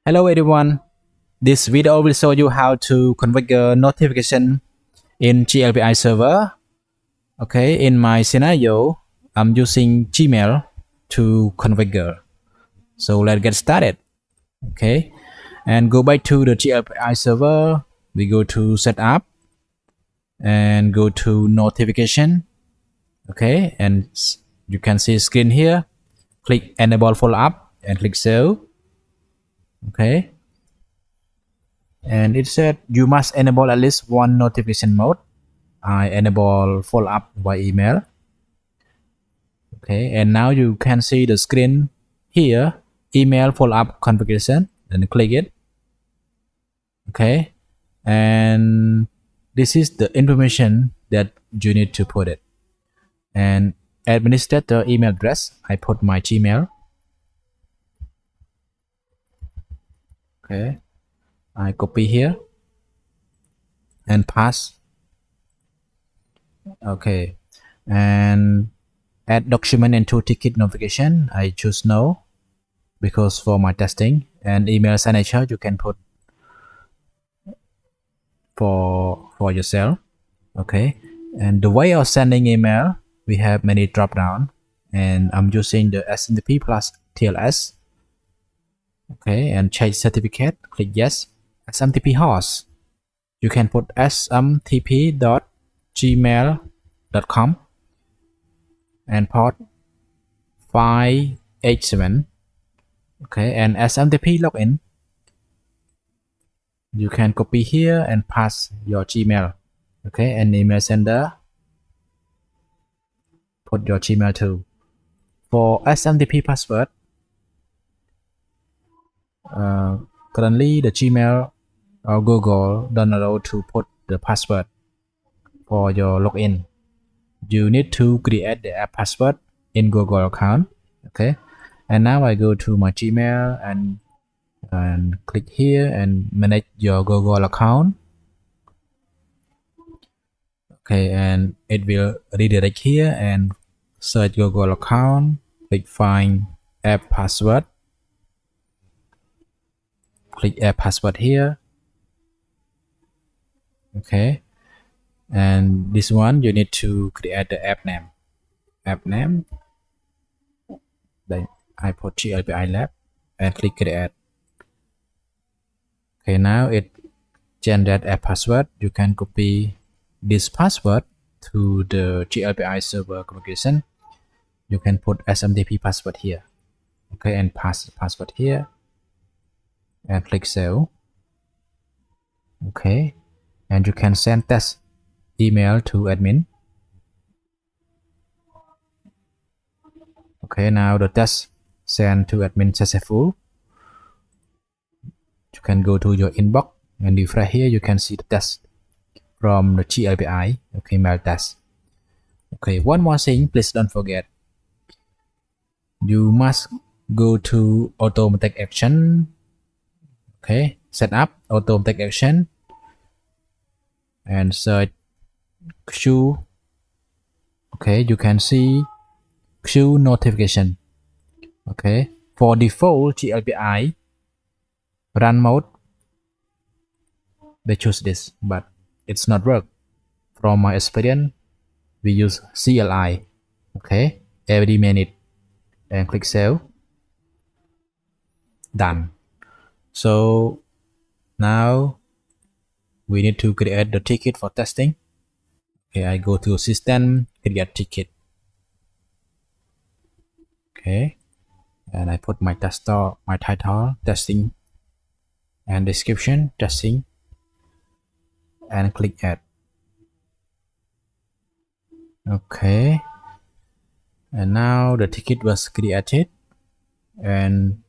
Hello everyone. This video will show you how to configure notification in GLPI server. Okay, in my scenario, I'm using Gmail to configure. So let's get started. Okay, and go back to the GLPI server. We go to setup and go to notification. Okay, and you can see screen here. Click enable follow up and click save. Okay, and it said you must enable at least one notification mode. I enable follow up by email. Okay, and now you can see the screen here, email follow up configuration, and click it. Okay, and this is the information that you need to put it. And administrator email address, I put my Gmail. Okay, I copy here and pass. Okay, and add document into ticket notification, I choose no because for my testing. And email signature you can put for yourself. Okay, and the way of sending email, we have many drop down, and I'm using the SMTP plus TLS. Okay, and change certificate, click yes. SMTP host, you can put smtp.gmail.com and port 587. Okay, and SMTP login, you can copy here and pass your Gmail. Okay, and email sender, put your Gmail too. For SMTP password, currently the Gmail or Google don't allow to put the password for your login. You need to create the app password in Google account. Okay, and now I go to my Gmail and click here and manage your Google account. Okay, and it will redirect here and search Google account, click find app password, click app password here. Okay, and this one you need to create the app name. Then I put GLPI lab and click create. Okay, now it generate app password. You can copy this password to the GLPI server configuration. You can put SMTP password here. Okay, and pass the password here and click save. Okay, and you can send test email to admin. Okay, now the test sent to admin successful. You can go to your inbox and refresh here. You can see the test from the GLPI. Okay, mail test. Okay, one more thing, please don't forget. You must go to automatic action. Okay, set up automatic action and search queue. Okay, you can see queue notification. Okay, for default GLPI run mode, they choose this, but it's not work. From my experience, we use CLI. Okay, every minute and click save. Done. So now we need to create the ticket for testing. Okay, I go to system, create ticket. Okay, and I put my title testing and description testing and click add. Okay, and now the ticket was created, and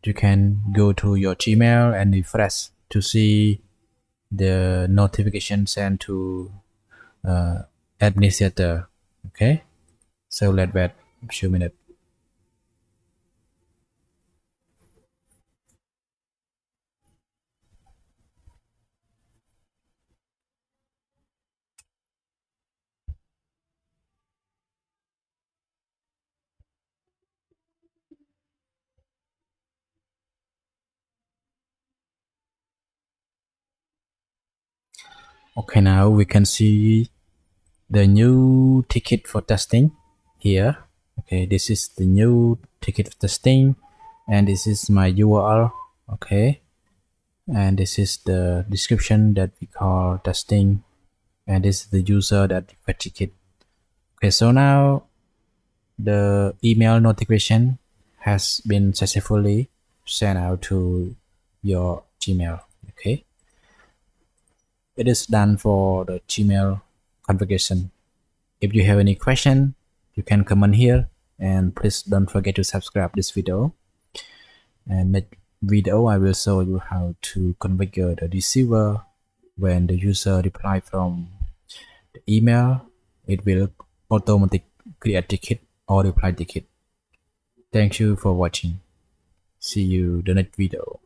you can go to your Gmail and refresh to see the notification sent to administrator. Okay, so let's wait a few minutes. Okay, now we can see the new ticket for testing here. Okay, this is the new ticket for testing, and this is my URL. Okay, and this is the description that we call testing, and this is the user that request ticket. Okay, so now the email notification has been successfully sent out to your Gmail. Okay, it is done for the Gmail configuration. If you have any question, you can comment here, and please don't forget to subscribe this video. And next video I will show you how to configure the receiver. When the user reply from the email, it will automatically create ticket or reply ticket. Thank you for watching. See you the next video.